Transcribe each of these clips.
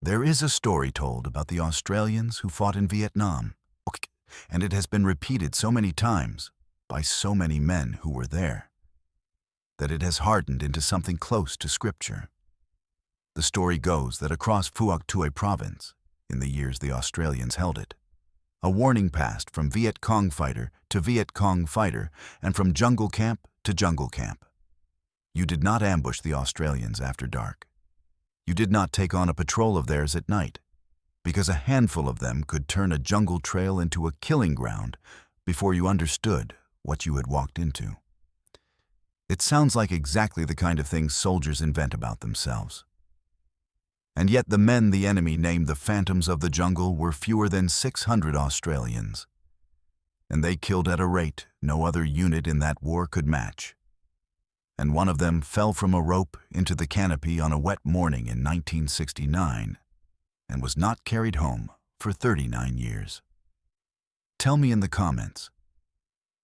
There is a story told about the Australians who fought in Vietnam, and it has been repeated so many times by so many men who were there that it has hardened into something close to scripture. The story goes that across Phuoc Tuy Province, in the years the Australians held it, a warning passed from Viet Cong fighter to Viet Cong fighter and from jungle camp to jungle camp. You did not ambush the Australians after dark. You did not take on a patrol of theirs at night, because a handful of them could turn a jungle trail into a killing ground before you understood what you had walked into. It sounds like exactly the kind of things soldiers invent about themselves. And yet the men the enemy named the Phantoms of the Jungle were fewer than 600 Australians, and they killed at a rate no other unit in that war could match. And one of them fell from a rope into the canopy on a wet morning in 1969 and was not carried home for 39 years. Tell me in the comments,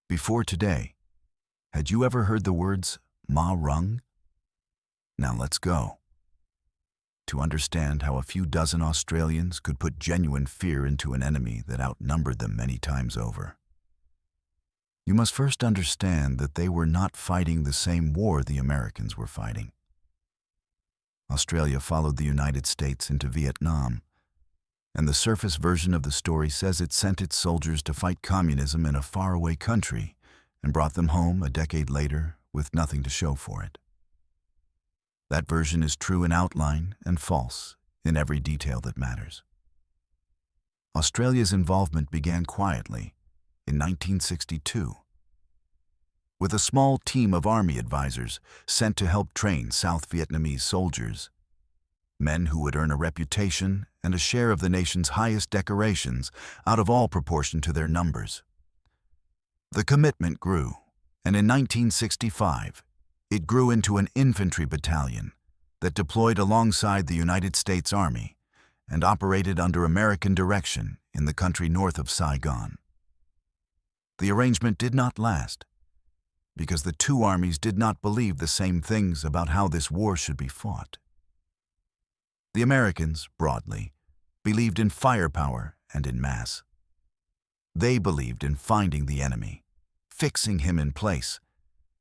before today, had you ever heard the words Ma Rung? Now let's go. To understand how a few dozen Australians could put genuine fear into an enemy that outnumbered them many times over. You must first understand that they were not fighting the same war the Americans were fighting. Australia followed the United States into Vietnam, and the surface version of the story says it sent its soldiers to fight communism in a faraway country and brought them home a decade later with nothing to show for it. That version is true in outline and false in every detail that matters. Australia's involvement began quietly in 1962, with a small team of army advisors sent to help train South Vietnamese soldiers, men who would earn a reputation and a share of the nation's highest decorations out of all proportion to their numbers. The commitment grew, and in 1965, it grew into an infantry battalion that deployed alongside the United States Army and operated under American direction in the country north of Saigon. The arrangement did not last, because the two armies did not believe the same things about how this war should be fought. The Americans, broadly, believed in firepower and in mass. They believed in finding the enemy, fixing him in place,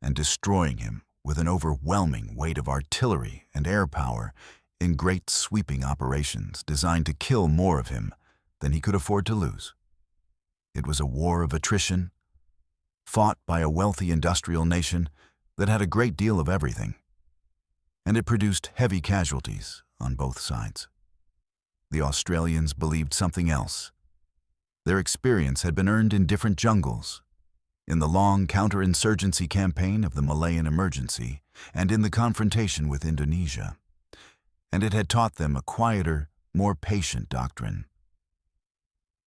and destroying him with an overwhelming weight of artillery and air power in great sweeping operations designed to kill more of him than he could afford to lose. It was a war of attrition, fought by a wealthy industrial nation that had a great deal of everything, and it produced heavy casualties on both sides. The Australians believed something else. Their experience had been earned in different jungles, in the long counterinsurgency campaign of the Malayan Emergency and in the confrontation with Indonesia, and it had taught them a quieter, more patient doctrine.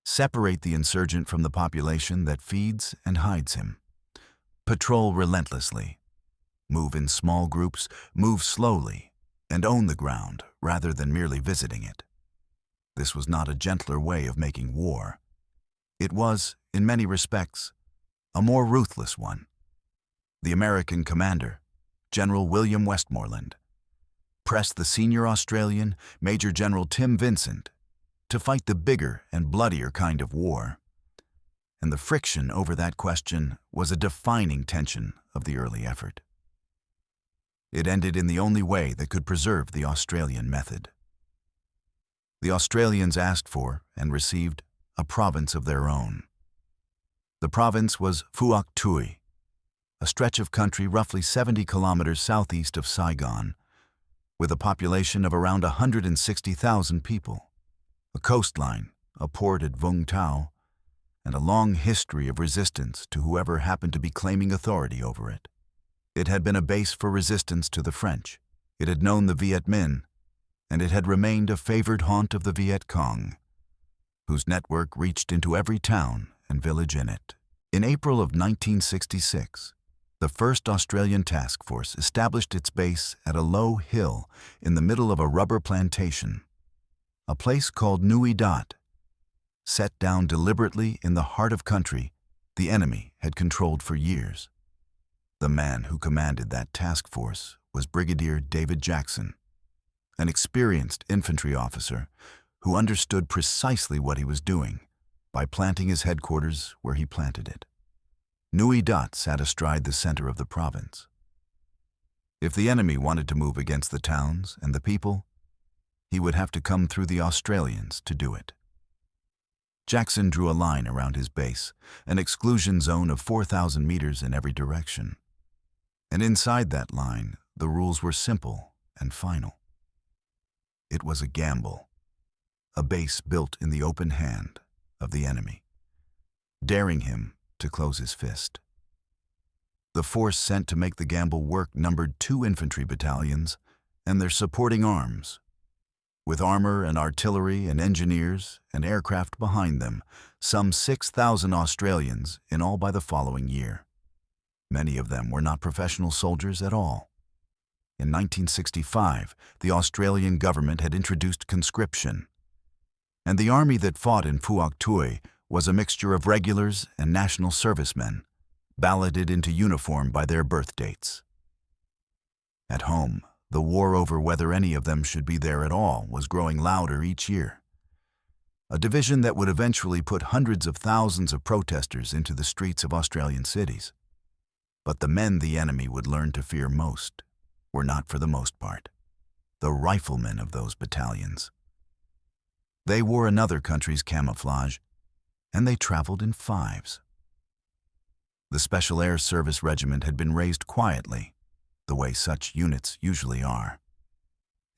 Separate the insurgent from the population that feeds and hides him. Patrol relentlessly. Move in small groups, move slowly, and own the ground rather than merely visiting it. This was not a gentler way of making war. It was, in many respects, a more ruthless one. The American commander, General William Westmoreland, pressed the senior Australian, Major General Tim Vincent, to fight the bigger and bloodier kind of war. And the friction over that question was a defining tension of the early effort. It ended in the only way that could preserve the Australian method. The Australians asked for and received a province of their own. The province was Phuoc Tuy, a stretch of country roughly 70 kilometers southeast of Saigon, with a population of around 160,000 people, a coastline, a port at Vung Tau, and a long history of resistance to whoever happened to be claiming authority over it. It had been a base for resistance to the French. It had known the Viet Minh, and it had remained a favored haunt of the Viet Cong, whose network reached into every town and village in it. In April of 1966, the 1st Australian Task Force established its base at a low hill in the middle of a rubber plantation, a place called Nui Dat, set down deliberately in the heart of country the enemy had controlled for years. The man who commanded that task force was Brigadier David Jackson, an experienced infantry officer who understood precisely what he was doing by planting his headquarters where he planted it. Nui Dat sat astride the center of the province. If the enemy wanted to move against the towns and the people, he would have to come through the Australians to do it. Jackson drew a line around his base, an exclusion zone of 4,000 meters in every direction. And inside that line, the rules were simple and final. It was a gamble, a base built in the open hand of the enemy, daring him to close his fist. The force sent to make the gamble work numbered 2 infantry battalions and their supporting arms, with armor and artillery and engineers and aircraft behind them, some 6,000 Australians in all by the following year. Many of them were not professional soldiers at all. In 1965, the Australian government had introduced conscription, and the army that fought in Phuoc Tuy was a mixture of regulars and national servicemen, balloted into uniform by their birth dates. At home, the war over whether any of them should be there at all was growing louder each year. A division that would eventually put hundreds of thousands of protesters into the streets of Australian cities. But the men the enemy would learn to fear most were not, for the most part, the riflemen of those battalions. They wore another country's camouflage, and they traveled in fives. The Special Air Service Regiment had been raised quietly, the way such units usually are.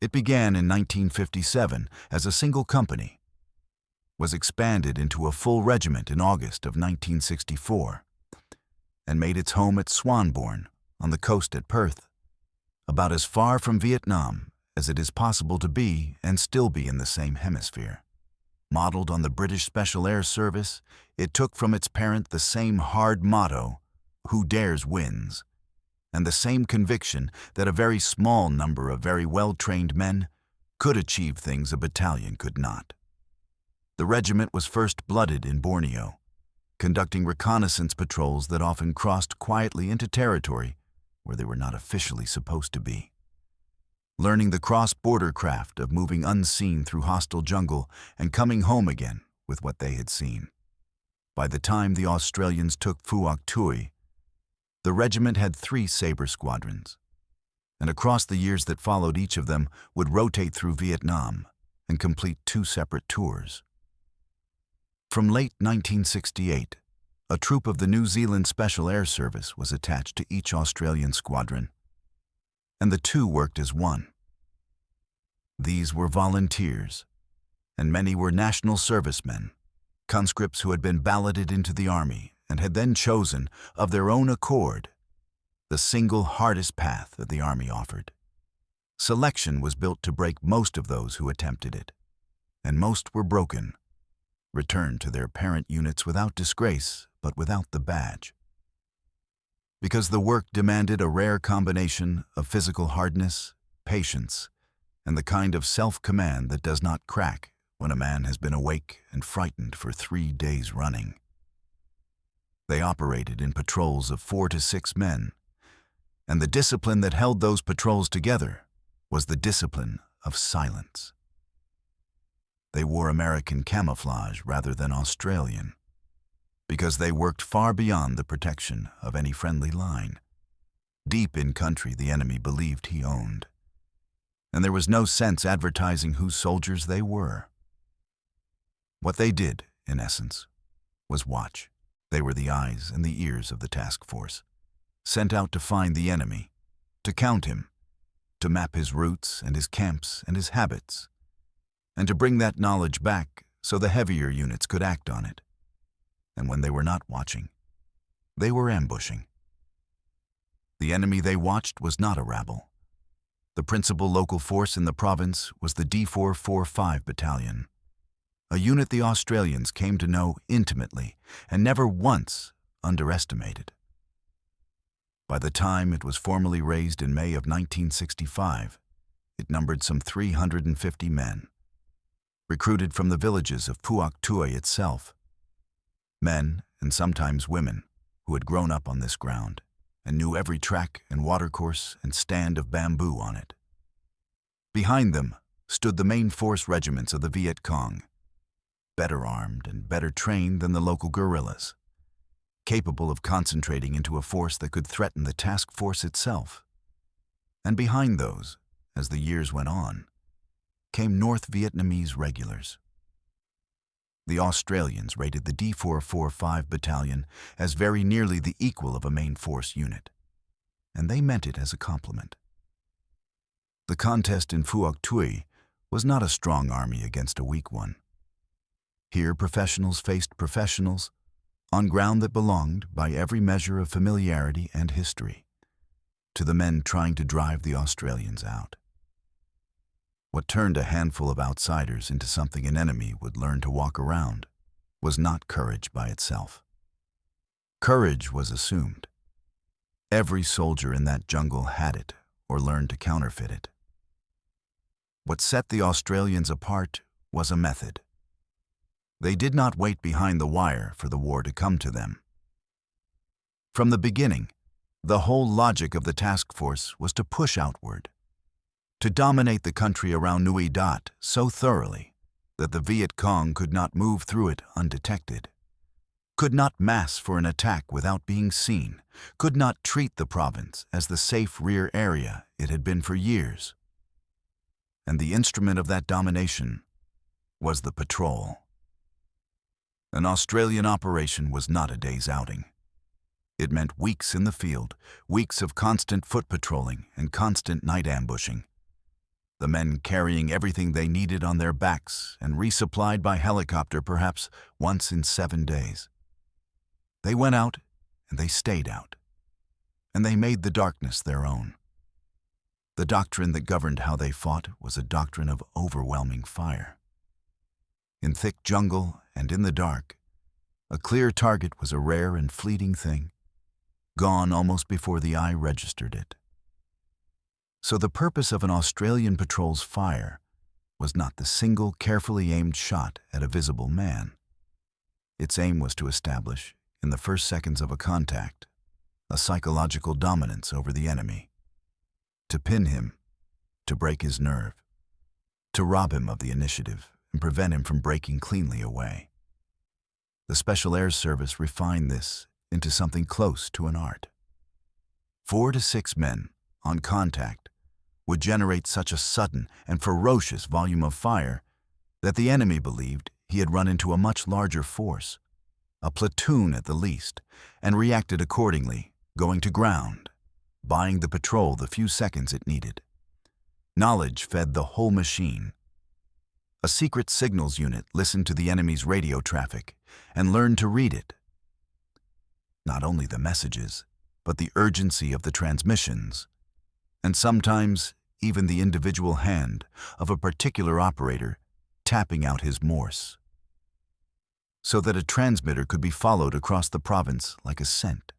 It began in 1957 as a single company, was expanded into a full regiment in August of 1964, and made its home at Swanbourne, on the coast at Perth, about as far from Vietnam as it is possible to be and still be in the same hemisphere. Modeled on the British Special Air Service, it took from its parent the same hard motto, "Who dares wins," and the same conviction that a very small number of very well-trained men could achieve things a battalion could not. The regiment was first-blooded in Borneo, conducting reconnaissance patrols that often crossed quietly into territory where they were not officially supposed to be. Learning the cross-border craft of moving unseen through hostile jungle and coming home again with what they had seen. By the time the Australians took Phuoc Tuy, the regiment had 3 Sabre squadrons, and across the years that followed, each of them would rotate through Vietnam and complete 2 separate tours. From late 1968, a troop of the New Zealand Special Air Service was attached to each Australian squadron, and the 2 worked as one. These were volunteers, and many were national servicemen, conscripts who had been balloted into the army and had then chosen, of their own accord, the single hardest path that the army offered. Selection was built to break most of those who attempted it, and most were broken, returned to their parent units without disgrace, but without the badge. Because the work demanded a rare combination of physical hardness, patience, and the kind of self-command that does not crack when a man has been awake and frightened for 3 days running. They operated in patrols of 4 to 6 men, and the discipline that held those patrols together was the discipline of silence. They wore American camouflage rather than Australian, because they worked far beyond the protection of any friendly line, deep in country the enemy believed he owned, and there was no sense advertising whose soldiers they were. What they did, in essence, was watch. They were the eyes and the ears of the task force, sent out to find the enemy, to count him, to map his routes and his camps and his habits, and to bring that knowledge back so the heavier units could act on it. And when they were not watching, they were ambushing. The enemy they watched was not a rabble. The principal local force in the province was the D445 Battalion, a unit the Australians came to know intimately and never once underestimated. By the time it was formally raised in May of 1965, it numbered some 350 men, recruited from the villages of Phuoc Tuy itself. Men, and sometimes women, who had grown up on this ground and knew every track and watercourse and stand of bamboo on it. Behind them stood the main force regiments of the Viet Cong, better armed and better trained than the local guerrillas, capable of concentrating into a force that could threaten the task force itself. And behind those, as the years went on, came North Vietnamese regulars. The Australians rated the D445 Battalion as very nearly the equal of a main force unit, and they meant it as a compliment. The contest in Phuoc Tuy was not a strong army against a weak one. Here professionals faced professionals on ground that belonged, by every measure of familiarity and history, to the men trying to drive the Australians out. What turned a handful of outsiders into something an enemy would learn to walk around was not courage by itself. Courage was assumed. Every soldier in that jungle had it or learned to counterfeit it. What set the Australians apart was a method. They did not wait behind the wire for the war to come to them. From the beginning, the whole logic of the task force was to push outward, to dominate the country around Nui Dat so thoroughly that the Viet Cong could not move through it undetected, could not mass for an attack without being seen, could not treat the province as the safe rear area it had been for years. And the instrument of that domination was the patrol. An Australian operation was not a day's outing. It meant weeks in the field, weeks of constant foot patrolling and constant night ambushing. The men carrying everything they needed on their backs and resupplied by helicopter perhaps once in 7 days. They went out and they stayed out, and they made the darkness their own. The doctrine that governed how they fought was a doctrine of overwhelming fire. In thick jungle and in the dark, a clear target was a rare and fleeting thing, gone almost before the eye registered it. So the purpose of an Australian patrol's fire was not the single carefully aimed shot at a visible man. Its aim was to establish, in the first seconds of a contact, a psychological dominance over the enemy, to pin him, to break his nerve, to rob him of the initiative and prevent him from breaking cleanly away. The Special Air Service refined this into something close to an art. 4 to 6 men on contact would generate such a sudden and ferocious volume of fire that the enemy believed he had run into a much larger force, a platoon at the least, and reacted accordingly, going to ground, buying the patrol the few seconds it needed. Knowledge fed the whole machine. A secret signals unit listened to the enemy's radio traffic and learned to read it. Not only the messages, but the urgency of the transmissions, and sometimes even the individual hand of a particular operator tapping out his Morse, so that a transmitter could be followed across the province like a scent.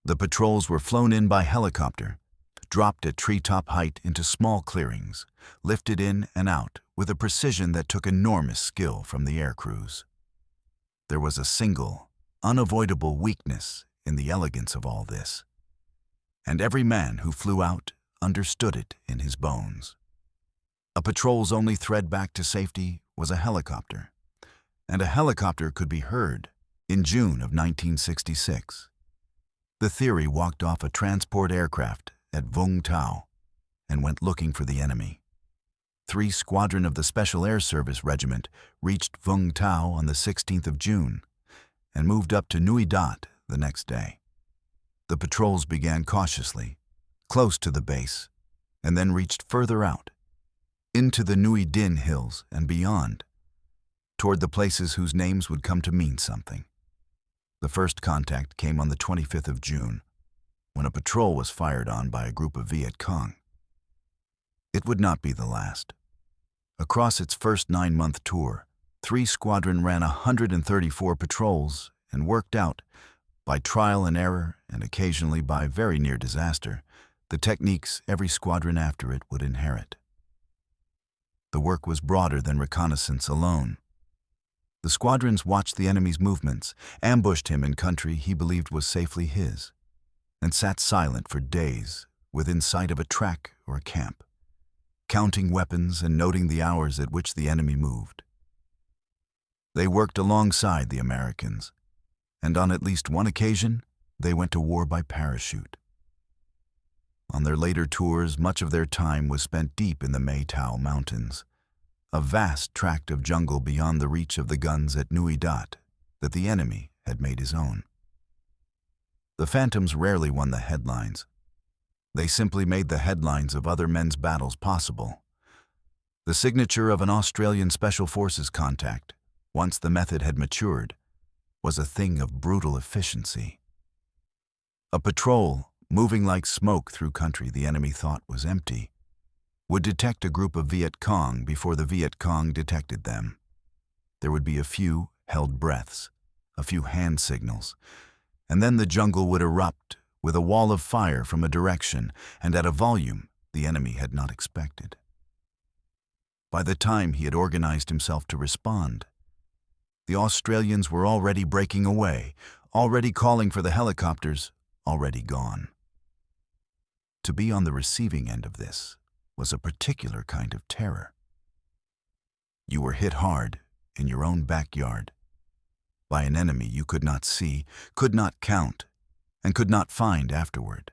The patrols were flown in by helicopter, dropped at treetop height into small clearings, lifted in and out with a precision that took enormous skill from the air crews. There was a single, unavoidable weakness in the elegance of all this, and every man who flew out understood it in his bones. A patrol's only thread back to safety was a helicopter, and a helicopter could be heard in June of 1966. The theory walked off a transport aircraft at Vung Tau and went looking for the enemy. 3 Squadron of the Special Air Service Regiment reached Vung Tau on the 16th of June and moved up to Nui Dat the next day. The patrols began cautiously, close to the base, and then reached further out, into the Nui Din Hills and beyond, toward the places whose names would come to mean something. The first contact came on the 25th of June, when a patrol was fired on by a group of Viet Cong. It would not be the last. Across its first 9-month tour, 3 Squadron ran 134 patrols and worked out, by trial and error and occasionally by very near disaster, the techniques every squadron after it would inherit. The work was broader than reconnaissance alone. The squadrons watched the enemy's movements, ambushed him in country he believed was safely his, and sat silent for days within sight of a track or a camp, counting weapons and noting the hours at which the enemy moved. They worked alongside the Americans, and on at least one occasion, they went to war by parachute. On their later tours, much of their time was spent deep in the Mae Tao Mountains, a vast tract of jungle beyond the reach of the guns at Nui Dat that the enemy had made his own. The Phantoms rarely won the headlines. They simply made the headlines of other men's battles possible. The signature of an Australian Special Forces contact, once the method had matured, was a thing of brutal efficiency. A patrol, moving like smoke through country the enemy thought was empty, would detect a group of Viet Cong before the Viet Cong detected them. There would be a few held breaths, a few hand signals, and then the jungle would erupt with a wall of fire from a direction and at a volume the enemy had not expected. By the time he had organized himself to respond, the Australians were already breaking away, already calling for the helicopters, already gone. To be on the receiving end of this was a particular kind of terror. You were hit hard in your own backyard by an enemy you could not see, could not count, and could not find afterward.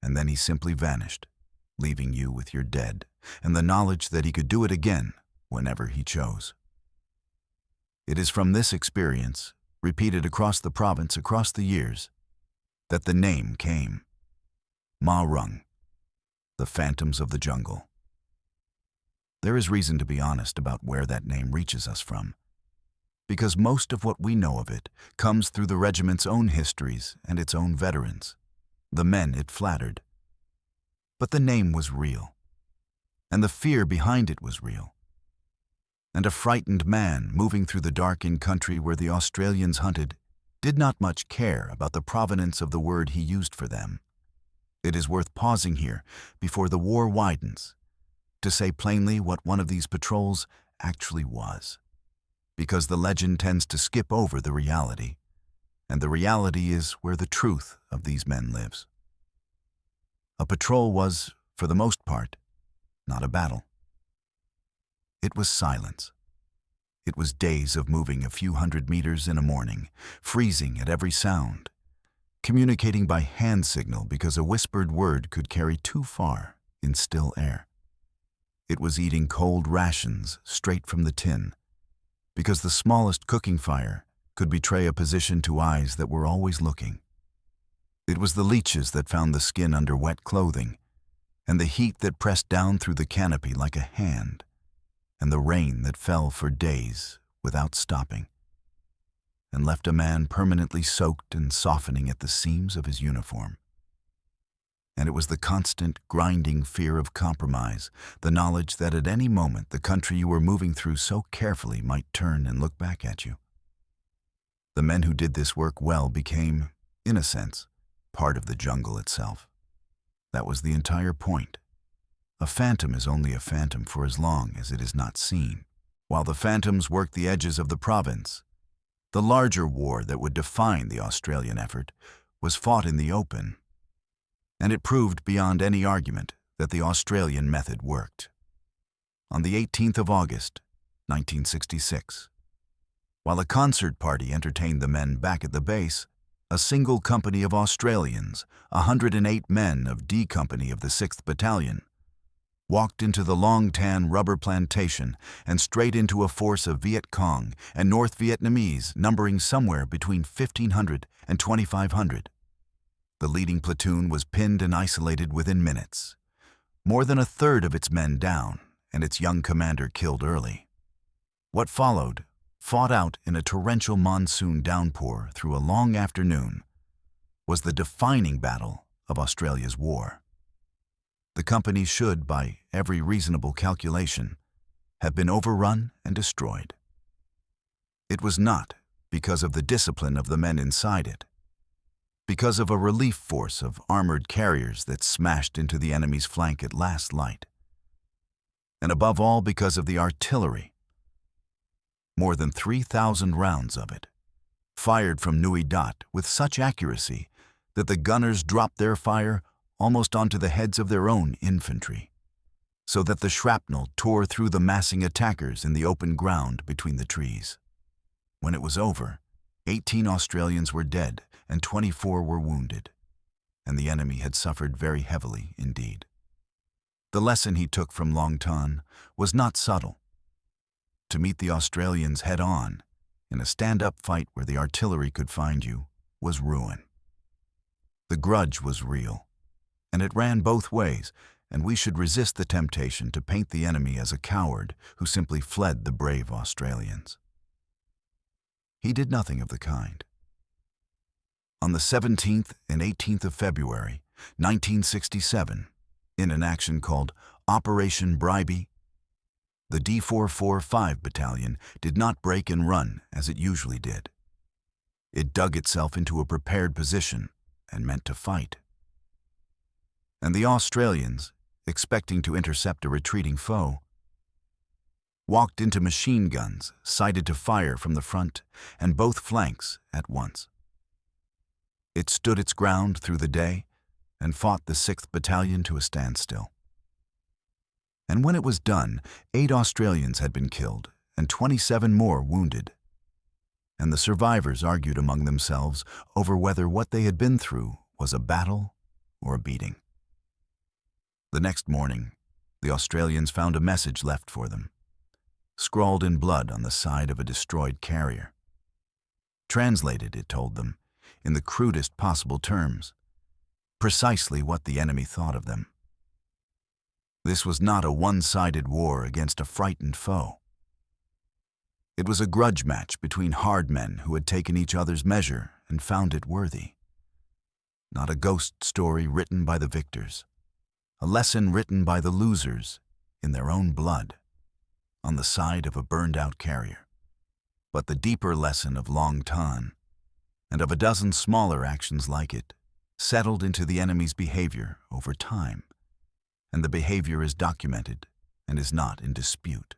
And then he simply vanished, leaving you with your dead and the knowledge that he could do it again whenever he chose. It is from this experience, repeated across the province across the years, that the name came. Ma Rung, the Phantoms of the Jungle. There is reason to be honest about where that name reaches us from, because most of what we know of it comes through the regiment's own histories and its own veterans, the men it flattered. But the name was real, and the fear behind it was real. And a frightened man moving through the darkened country where the Australians hunted did not much care about the provenance of the word he used for them. It is worth pausing here, before the war widens, to say plainly what one of these patrols actually was, because the legend tends to skip over the reality, and the reality is where the truth of these men lives. A patrol was, for the most part, not a battle. It was silence. It was days of moving a few hundred meters in a morning, freezing at every sound, communicating by hand signal because a whispered word could carry too far in still air. It was eating cold rations straight from the tin, because the smallest cooking fire could betray a position to eyes that were always looking. It was the leeches that found the skin under wet clothing, and the heat that pressed down through the canopy like a hand, and the rain that fell for days without stopping, and left a man permanently soaked and softening at the seams of his uniform. And it was the constant, grinding fear of compromise, the knowledge that at any moment the country you were moving through so carefully might turn and look back at you. The men who did this work well became, in a sense, part of the jungle itself. That was the entire point. A phantom is only a phantom for as long as it is not seen. While the Phantoms worked the edges of the province, the larger war that would define the Australian effort was fought in the open, and it proved beyond any argument that the Australian method worked. On the 18th of August, 1966, while a concert party entertained the men back at the base, a single company of Australians, 108 men of D Company of the 6th Battalion, walked into the Long Tan rubber plantation and straight into a force of Viet Cong and North Vietnamese numbering somewhere between 1,500 and 2,500. The leading platoon was pinned and isolated within minutes, more than a third of its men down and its young commander killed early. What followed, fought out in a torrential monsoon downpour through a long afternoon, was the defining battle of Australia's war. The company should, by every reasonable calculation, have been overrun and destroyed. It was not because of the discipline of the men inside it, because of a relief force of armored carriers that smashed into the enemy's flank at last light, and above all because of the artillery. More than 3,000 rounds of it, fired from Nui Dat with such accuracy that the gunners dropped their fire almost onto the heads of their own infantry. so that the shrapnel tore through the massing attackers in the open ground between the trees. When it was over, 18 Australians were dead and 24 were wounded, and the enemy had suffered very heavily indeed. The lesson he took from Long Tan was not subtle. To meet the Australians head-on, in a stand-up fight where the artillery could find you, was ruin. The grudge was real, and it ran both ways, and we should resist the temptation to paint the enemy as a coward who simply fled the brave Australians. He did nothing of the kind. On the 17th and 18th of February, 1967, in an action called Operation Bribey, the D445 Battalion did not break and run as it usually did. It dug itself into a prepared position and meant to fight. And the Australians, expecting to intercept a retreating foe, walked into machine guns sighted to fire from the front and both flanks at once. It stood its ground through the day and fought the 6th Battalion to a standstill. And when it was done, 8 Australians had been killed and 27 more wounded. And the survivors argued among themselves over whether what they had been through was a battle or a beating. The next morning, the Australians found a message left for them, scrawled in blood on the side of a destroyed carrier. Translated, it told them, in the crudest possible terms, precisely what the enemy thought of them. This was not a one-sided war against a frightened foe. It was a grudge match between hard men who had taken each other's measure and found it worthy. Not a ghost story written by the victors, a lesson written by the losers in their own blood, on the side of a burned-out carrier, but the deeper lesson of Long Tan, and of a dozen smaller actions like it, settled into the enemy's behavior over time, and the behavior is documented and is not in dispute.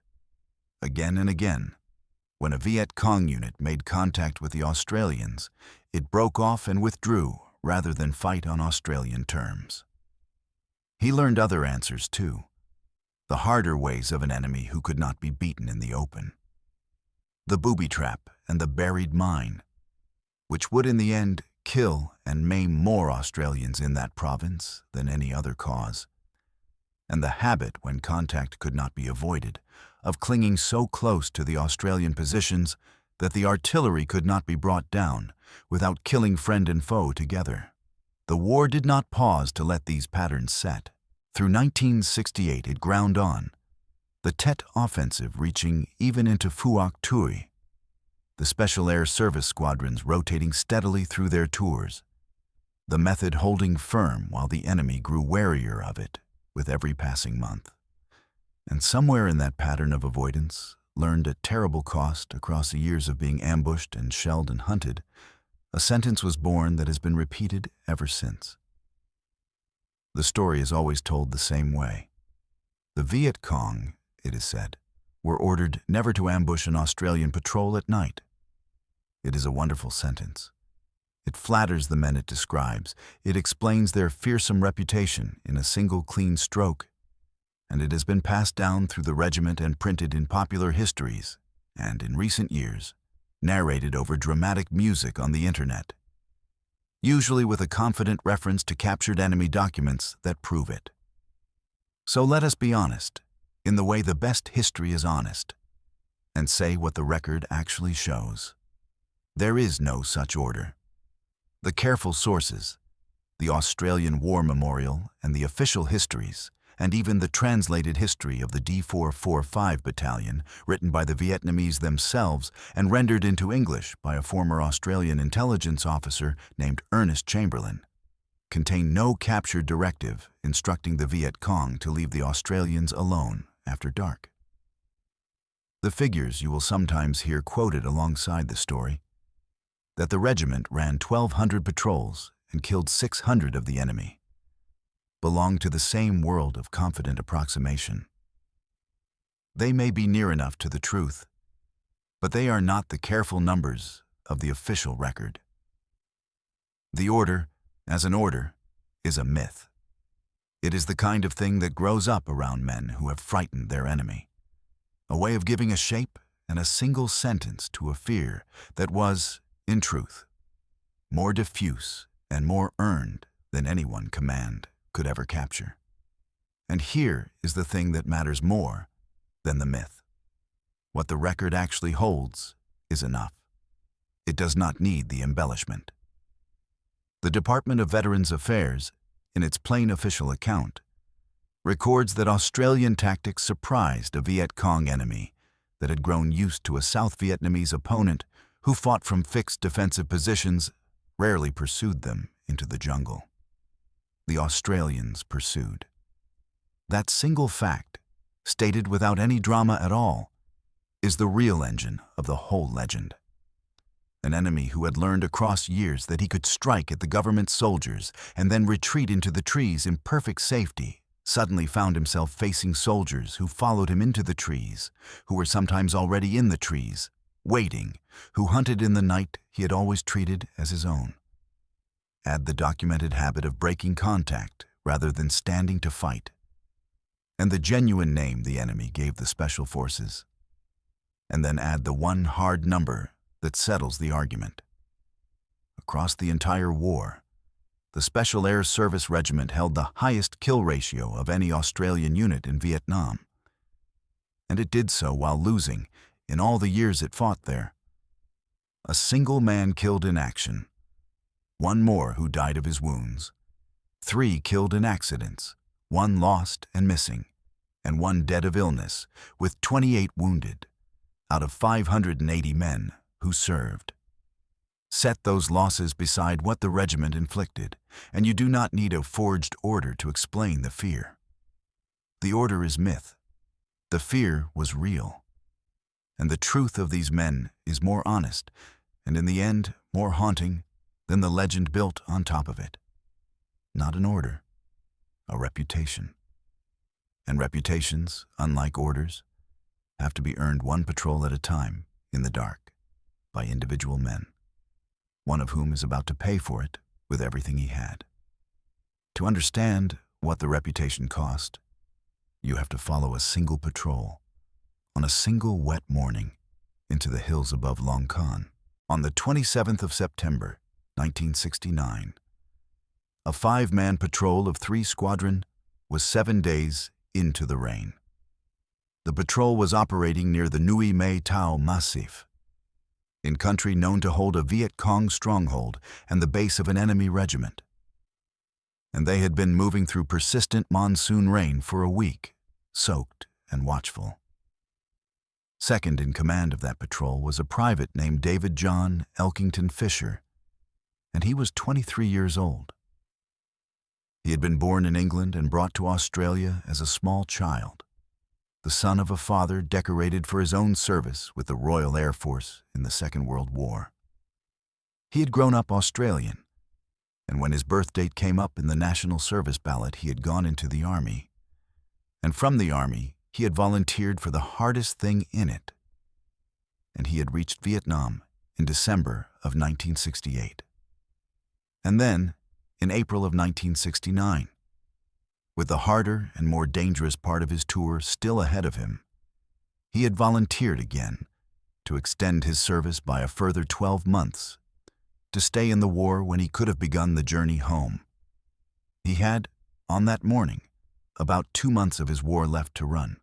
Again and again, when a Viet Cong unit made contact with the Australians, it broke off and withdrew rather than fight on Australian terms. He learned other answers too, the harder ways of an enemy who could not be beaten in the open. The booby trap and the buried mine, which would in the end kill and maim more Australians in that province than any other cause. And the habit, when contact could not be avoided, of clinging so close to the Australian positions that the artillery could not be brought down without killing friend and foe together. The war did not pause to let these patterns set. Through 1968 it ground on, the Tet offensive reaching even into Phuoc Tuy, the Special Air Service squadrons rotating steadily through their tours, the method holding firm while the enemy grew warier of it with every passing month. And somewhere in that pattern of avoidance, learned at terrible cost across the years of being ambushed and shelled and hunted, a sentence was born that has been repeated ever since. The story is always told the same way. The Viet Cong, it is said, were ordered never to ambush an Australian patrol at night. It is a wonderful sentence. It flatters the men it describes. It explains their fearsome reputation in a single clean stroke, and it has been passed down through the regiment and printed in popular histories, and in recent years, narrated over dramatic music on the internet, usually with a confident reference to captured enemy documents that prove it. So let us be honest, in the way the best history is honest, and say what the record actually shows. There is no such order. The careful sources, the Australian War Memorial and the official histories, and even the translated history of the D445 Battalion, written by the Vietnamese themselves and rendered into English by a former Australian intelligence officer named Ernest Chamberlain, contain no captured directive instructing the Viet Cong to leave the Australians alone after dark. The figures you will sometimes hear quoted alongside the story, that the regiment ran 1,200 patrols and killed 600 of the enemy, belong to the same world of confident approximation. They may be near enough to the truth, but they are not the careful numbers of the official record. The order, as an order, is a myth. It is the kind of thing that grows up around men who have frightened their enemy. A way of giving a shape and a single sentence to a fear that was, in truth, more diffuse and more earned than any one command could ever capture. And here is the thing that matters more than the myth. What the record actually holds is enough. It does not need the embellishment. The Department of Veterans Affairs, in its plain official account, records that Australian tactics surprised a Viet Cong enemy that had grown used to a South Vietnamese opponent who fought from fixed defensive positions, rarely pursued them into the jungle. The Australians pursued. That single fact, stated without any drama at all, is the real engine of the whole legend. An enemy who had learned across years that he could strike at the government soldiers and then retreat into the trees in perfect safety, suddenly found himself facing soldiers who followed him into the trees, who were sometimes already in the trees, waiting, who hunted in the night he had always treated as his own. Add the documented habit of breaking contact rather than standing to fight, and the genuine name the enemy gave the special forces. And then add the one hard number that settles the argument. Across the entire war, the Special Air Service Regiment held the highest kill ratio of any Australian unit in Vietnam. And it did so while losing, in all the years it fought there, a single man killed in action, one more who died of his wounds, 3 killed in accidents, 1 lost and missing, and 1 dead of illness, with 28 wounded, out of 580 men who served. Set those losses beside what the regiment inflicted, and you do not need a forged order to explain the fear. The order is myth. The fear was real. And the truth of these men is more honest, and in the end, more haunting than the legend built on top of it. Not an order, a reputation. And reputations, unlike orders, have to be earned one patrol at a time, in the dark, by individual men, one of whom is about to pay for it with everything he had. To understand what the reputation cost, you have to follow a single patrol on a single wet morning into the hills above Long Con on the 27th of September, 1969. A 5-man patrol of 3 squadron was 7 days into the rain. The patrol was operating near the Nui Mai Tao Massif, in country known to hold a Viet Cong stronghold and the base of an enemy regiment. And they had been moving through persistent monsoon rain for a week, soaked and watchful. Second in command of that patrol was a private named David John Elkington Fisher, and he was 23 years old. He had been born in England and brought to Australia as a small child, the son of a father decorated for his own service with the Royal Air Force in the Second World War. He had grown up Australian, and when his birth date came up in the National Service ballot, he had gone into the Army. And from the Army, he had volunteered for the hardest thing in it. And he had reached Vietnam in December of 1968. And then, in April of 1969, with the harder and more dangerous part of his tour still ahead of him, he had volunteered again to extend his service by a further 12 months, to stay in the war when he could have begun the journey home. He had, on that morning, about 2 months of his war left to run.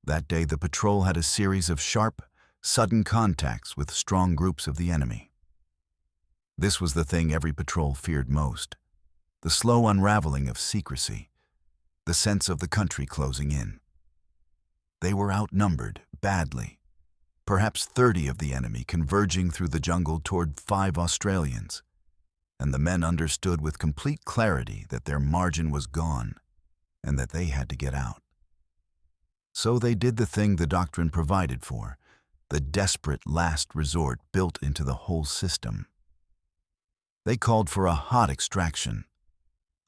That day the patrol had a series of sharp, sudden contacts with strong groups of the enemy. This was the thing every patrol feared most. The slow unraveling of secrecy, the sense of the country closing in. They were outnumbered, badly, perhaps 30 of the enemy converging through the jungle toward 5 Australians, and the men understood with complete clarity that their margin was gone and that they had to get out. So they did the thing the doctrine provided for, the desperate last resort built into the whole system. They called for a hot extraction.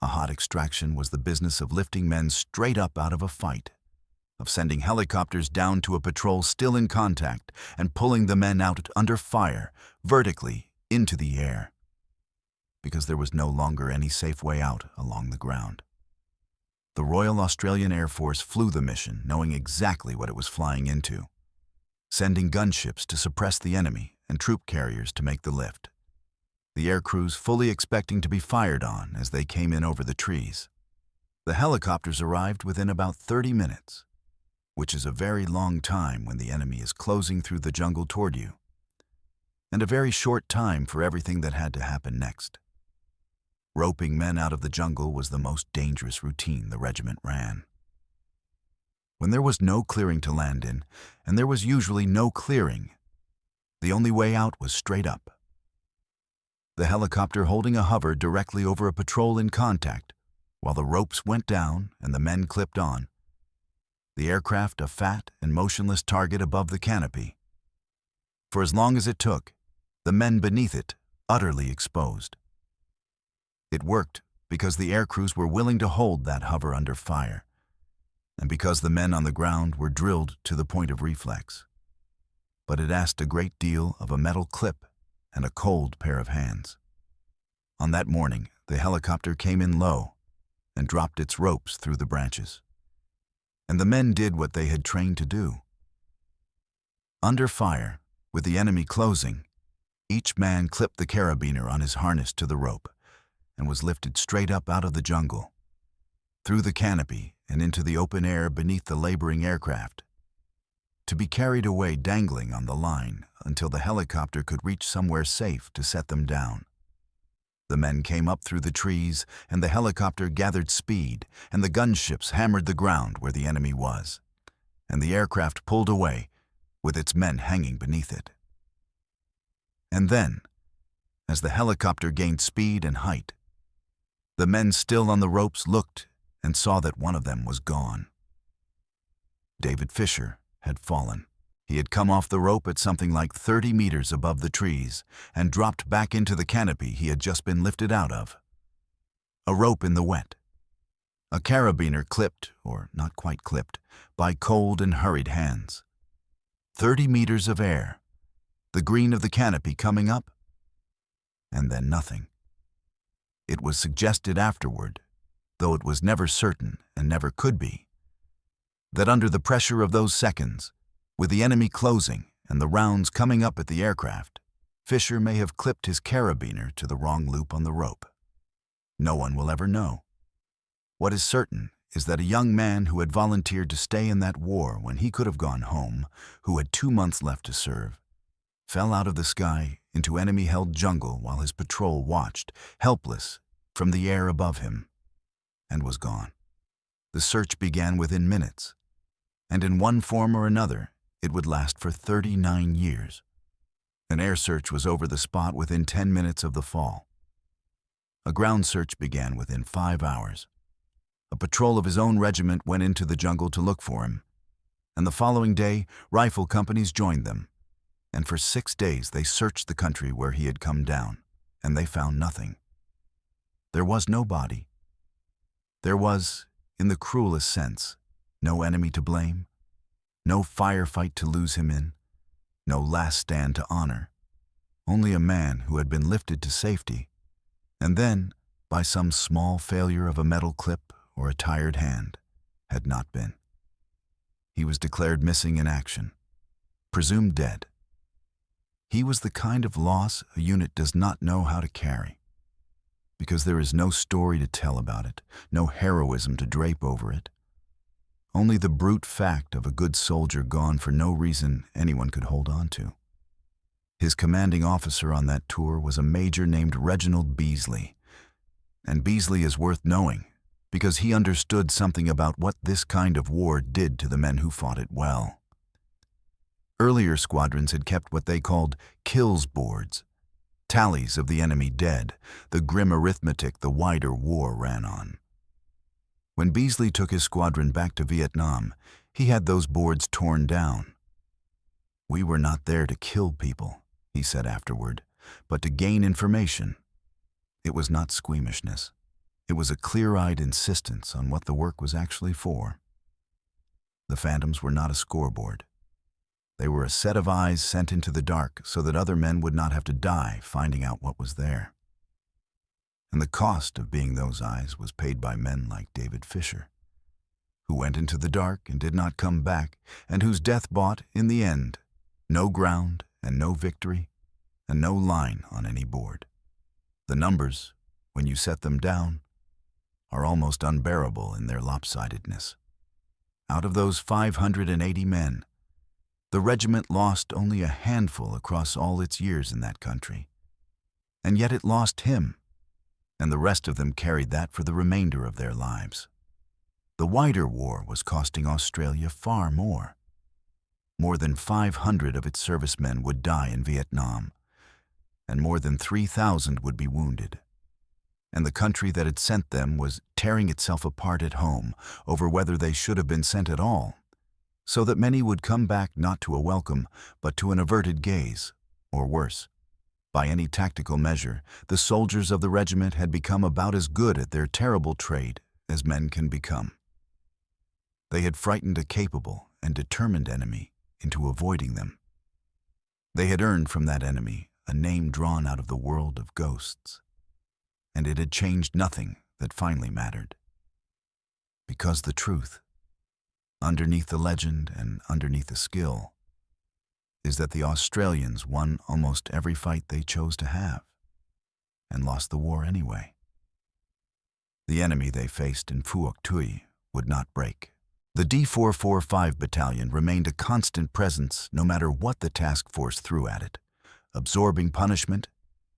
A hot extraction was the business of lifting men straight up out of a fight, of sending helicopters down to a patrol still in contact and pulling the men out under fire, vertically, into the air, because there was no longer any safe way out along the ground. The Royal Australian Air Force flew the mission, knowing exactly what it was flying into, sending gunships to suppress the enemy and troop carriers to make the lift. The air crews fully expecting to be fired on as they came in over the trees. The helicopters arrived within about 30 minutes, which is a very long time when the enemy is closing through the jungle toward you, and a very short time for everything that had to happen next. Roping men out of the jungle was the most dangerous routine the regiment ran. When there was no clearing to land in, and there was usually no clearing, the only way out was straight up. The helicopter holding a hover directly over a patrol in contact, while the ropes went down and the men clipped on. The aircraft a fat and motionless target above the canopy. For as long as it took, the men beneath it utterly exposed. It worked because the air crews were willing to hold that hover under fire, and because the men on the ground were drilled to the point of reflex. But it asked a great deal of a metal clip and a cold pair of hands. On that morning, the helicopter came in low and dropped its ropes through the branches. And the men did what they had trained to do. Under fire, with the enemy closing, each man clipped the carabiner on his harness to the rope and was lifted straight up out of the jungle, through the canopy and into the open air beneath the laboring aircraft, to be carried away dangling on the line until the helicopter could reach somewhere safe to set them down. The men came up through the trees, and the helicopter gathered speed, and the gunships hammered the ground where the enemy was, and the aircraft pulled away, with its men hanging beneath it. And then, as the helicopter gained speed and height, the men still on the ropes looked and saw that one of them was gone. David Fisher had fallen. He had come off the rope at something like 30 meters above the trees and dropped back into the canopy he had just been lifted out of. A rope in the wet. A carabiner clipped, or not quite clipped, by cold and hurried hands. 30 meters of air, the green of the canopy coming up, and then nothing. It was suggested afterward, though it was never certain and never could be, that under the pressure of those seconds, with the enemy closing and the rounds coming up at the aircraft, Fisher may have clipped his carabiner to the wrong loop on the rope. No one will ever know. What is certain is that a young man who had volunteered to stay in that war when he could have gone home, who had 2 months left to serve, fell out of the sky into enemy-held jungle while his patrol watched, helpless, from the air above him, and was gone. The search began within minutes, and in one form or another, it would last for 39 years. An air search was over the spot within 10 minutes of the fall. A ground search began within 5 hours. A patrol of his own regiment went into the jungle to look for him, and the following day, rifle companies joined them, and for 6 days they searched the country where he had come down, and they found nothing. There was no body. There was, in the cruelest sense, no enemy to blame, no firefight to lose him in, no last stand to honor, only a man who had been lifted to safety, and then, by some small failure of a metal clip or a tired hand, had not been. He was declared missing in action, presumed dead. He was the kind of loss a unit does not know how to carry, because there is no story to tell about it, no heroism to drape over it. Only the brute fact of a good soldier gone for no reason anyone could hold on to. His commanding officer on that tour was a major named Reginald Beasley, and Beasley is worth knowing because he understood something about what this kind of war did to the men who fought it well. Earlier squadrons had kept what they called kills boards, tallies of the enemy dead, the grim arithmetic the wider war ran on. When Beasley took his squadron back to Vietnam, he had those boards torn down. "We were not there to kill people," he said afterward, "but to gain information." It was not squeamishness. It was a clear-eyed insistence on what the work was actually for. The Phantoms were not a scoreboard. They were a set of eyes sent into the dark so that other men would not have to die finding out what was there. And the cost of being those eyes was paid by men like David Fisher. who went into the dark and did not come back, and whose death bought, in the end, no ground and no victory and no line on any board. The numbers, when you set them down, are almost unbearable in their lopsidedness. Out of those 580 men, the regiment lost only a handful across all its years in that country. And yet it lost him, and the rest of them carried that for the remainder of their lives. The wider war was costing Australia far more. More than 500 of its servicemen would die in Vietnam, and more than 3,000 would be wounded. And the country that had sent them was tearing itself apart at home over whether they should have been sent at all, so that many would come back not to a welcome, but to an averted gaze, or worse. By any tactical measure, the soldiers of the regiment had become about as good at their terrible trade as men can become. They had frightened a capable and determined enemy into avoiding them. They had earned from that enemy a name drawn out of the world of ghosts, and it had changed nothing that finally mattered. Because the truth, underneath the legend and underneath the skill, is that the Australians won almost every fight they chose to have, and lost the war anyway. The enemy they faced in Phuoc Tuy would not break. The D445 battalion remained a constant presence no matter what the task force threw at it, absorbing punishment,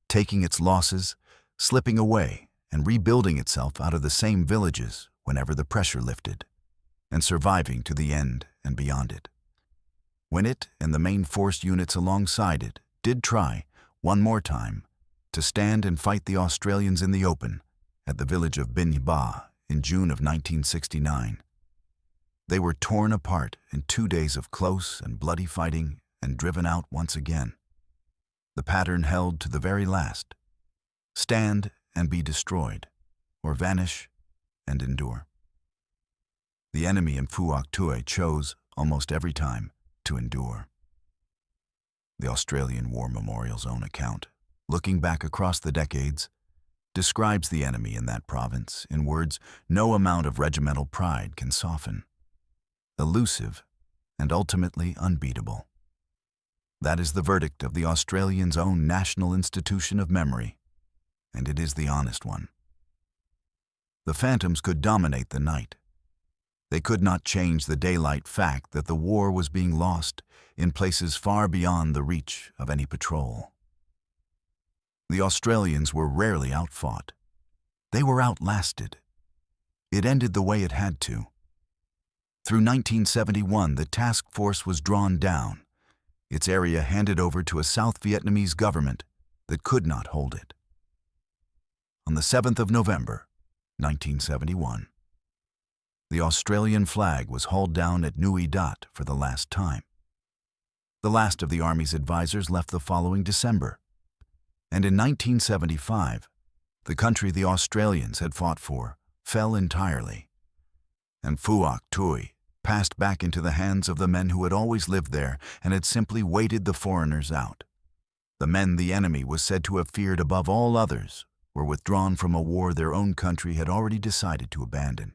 taking its losses, slipping away, and rebuilding itself out of the same villages whenever the pressure lifted, and surviving to the end and beyond it. When it and the main force units alongside it did try, one more time, to stand and fight the Australians in the open at the village of Binh Ba in June of 1969, they were torn apart in 2 days of close and bloody fighting and driven out once again. The pattern held to the very last: stand and be destroyed, or vanish and endure. The enemy in Phuoc Tuy chose, almost every time, to endure. The Australian War Memorial's own account, looking back across the decades, describes the enemy in that province in words no amount of regimental pride can soften: elusive and ultimately unbeatable. That is the verdict of the Australians' own National Institution of Memory, and it is the honest one. The phantoms could dominate the night. They could not change the daylight fact that the war was being lost in places far beyond the reach of any patrol. The Australians were rarely outfought. They were outlasted. It ended the way it had to. Through 1971, the task force was drawn down, its area handed over to a South Vietnamese government that could not hold it. On the 7th of November, 1971, the Australian flag was hauled down at Nui Dat for the last time. The last of the Army's advisors left the following December, and in 1975, the country the Australians had fought for fell entirely, and Phuoc Tuy passed back into the hands of the men who had always lived there and had simply waited the foreigners out. The men the enemy was said to have feared above all others were withdrawn from a war their own country had already decided to abandon.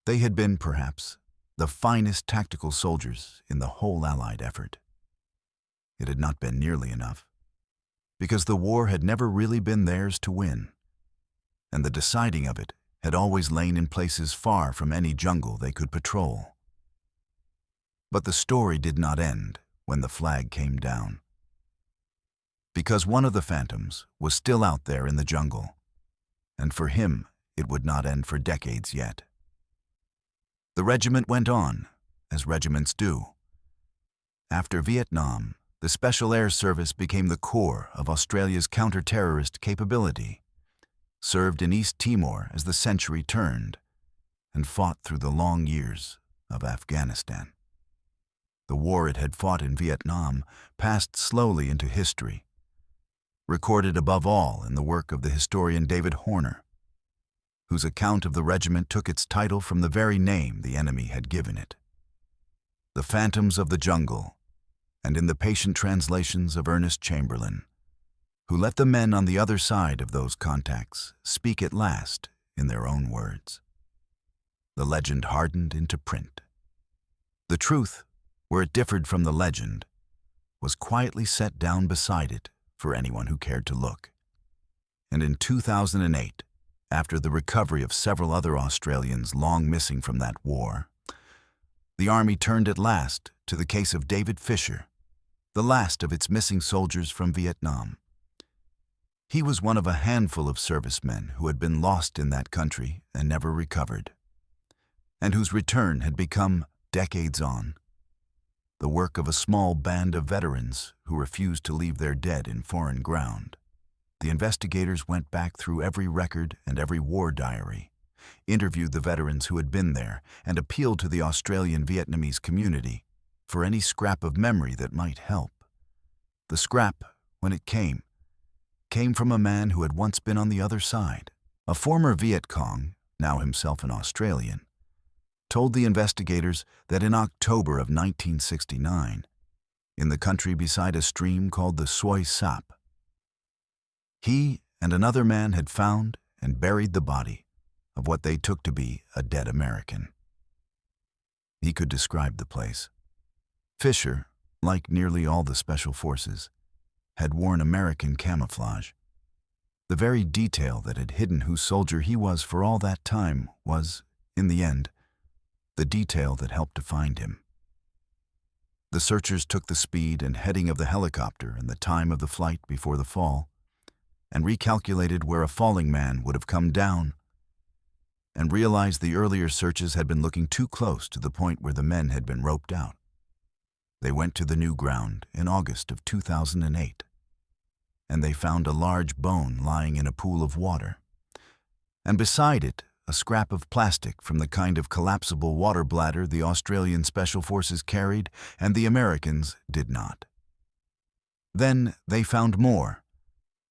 They had been, perhaps, the finest tactical soldiers in the whole Allied effort. It had not been nearly enough, because the war had never really been theirs to win, and the deciding of it had always lain in places far from any jungle they could patrol. But the story did not end when the flag came down, because one of the phantoms was still out there in the jungle, and for him it would not end for decades yet. The regiment went on, as regiments do. After Vietnam, the Special Air Service became the core of Australia's counter-terrorist capability, served in East Timor as the century turned, and fought through the long years of Afghanistan. The war it had fought in Vietnam passed slowly into history, recorded above all in the work of the historian David Horner, whose account of the regiment took its title from the very name the enemy had given it. The Phantoms of the Jungle, and in the patient translations of Ernest Chamberlain, who let the men on the other side of those contacts speak at last in their own words. the legend hardened into print. The truth, where it differed from the legend, was quietly set down beside it for anyone who cared to look. And in 2008, after the recovery of several other Australians long missing from that war, the Army turned at last to the case of David Fisher, the last of its missing soldiers from Vietnam. He was one of a handful of servicemen who had been lost in that country and never recovered, and whose return had become, decades on, the work of a small band of veterans who refused to leave their dead in foreign ground. The investigators went back through every record and every war diary, interviewed the veterans who had been there, and appealed to the Australian Vietnamese community for any scrap of memory that might help. The scrap, when it came from a man who had once been on the other side. A former Viet Cong, now himself an Australian, told the investigators that in October of 1969, in the country beside a stream called the Soi Sap, he and another man had found and buried the body of what they took to be a dead American. He could describe the place. Fisher, like nearly all the special forces, had worn American camouflage. The very detail that had hidden whose soldier he was for all that time was, in the end, the detail that helped to find him. The searchers took the speed and heading of the helicopter and the time of the flight before the fall, and recalculated where a falling man would have come down, and realized the earlier searches had been looking too close to the point where the men had been roped out. They went to the new ground in August of 2008, and they found a large bone lying in a pool of water, and beside it a scrap of plastic from the kind of collapsible water bladder the Australian Special Forces carried and the Americans did not. Then they found more,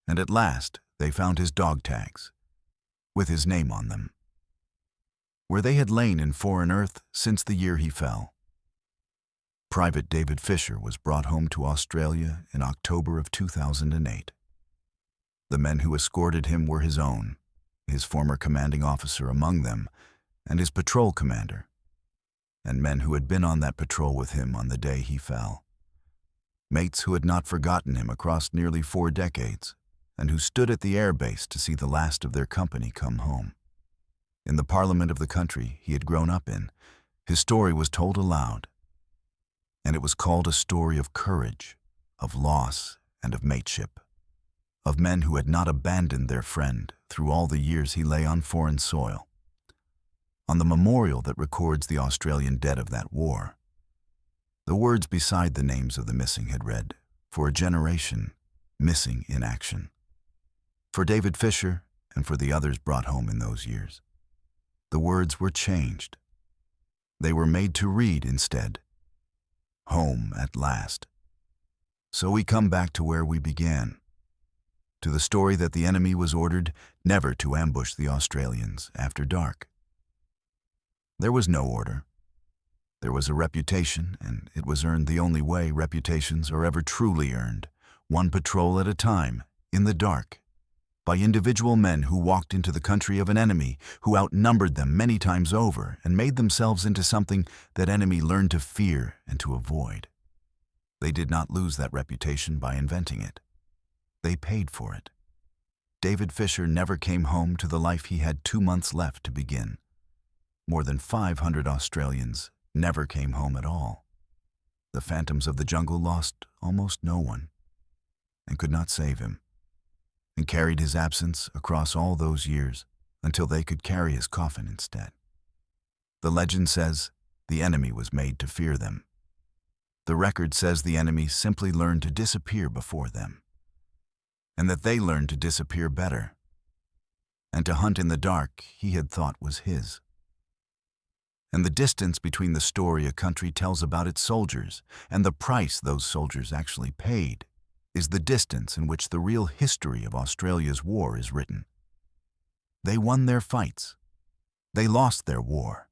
and at last they found his dog tags, with his name on them, where they had lain in foreign earth since the year he fell. Private David Fisher was brought home to Australia in October of 2008. The men who escorted him were his own, his former commanding officer among them, and his patrol commander, and men who had been on that patrol with him on the day he fell. Mates who had not forgotten him across nearly 4 decades, and who stood at the air base to see the last of their company come home. In the parliament of the country he had grown up in, his story was told aloud, and it was called a story of courage, of loss, and of mateship, of men who had not abandoned their friend through all the years he lay on foreign soil. On the memorial that records the Australian dead of that war, the words beside the names of the missing had read, "For a generation, missing in action." For David Fisher and for the others brought home in those years, the words were changed. They were made to read instead, "Home at last." So we come back to where we began, to the story that the enemy was ordered never to ambush the Australians after dark. There was no order. There was a reputation, and it was earned the only way reputations are ever truly earned, one patrol at a time, in the dark, by individual men who walked into the country of an enemy who outnumbered them many times over and made themselves into something that enemy learned to fear and to avoid. They did not lose that reputation by inventing it. They paid for it. David Fisher never came home to the life he had 2 months left to begin. More than 500 Australians never came home at all. The phantoms of the jungle lost almost no one and could not save him, and carried his absence across all those years until they could carry his coffin instead. The legend says the enemy was made to fear them. The record says the enemy simply learned to disappear before them, and that they learned to disappear better, and to hunt in the dark he had thought was his. And the distance between the story a country tells about its soldiers and the price those soldiers actually paid is the distance in which the real history of Australia's war is written. They won their fights. They lost their war.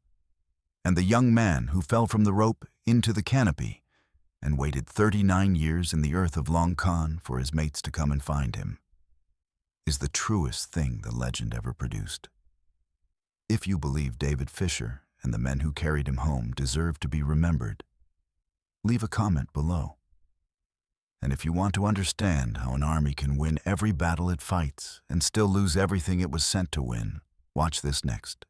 And the young man who fell from the rope into the canopy and waited 39 years in the earth of Long Con for his mates to come and find him is the truest thing the legend ever produced. If you believe David Fisher and the men who carried him home deserve to be remembered, leave a comment below. And if you want to understand how an army can win every battle it fights and still lose everything it was sent to win, watch this next.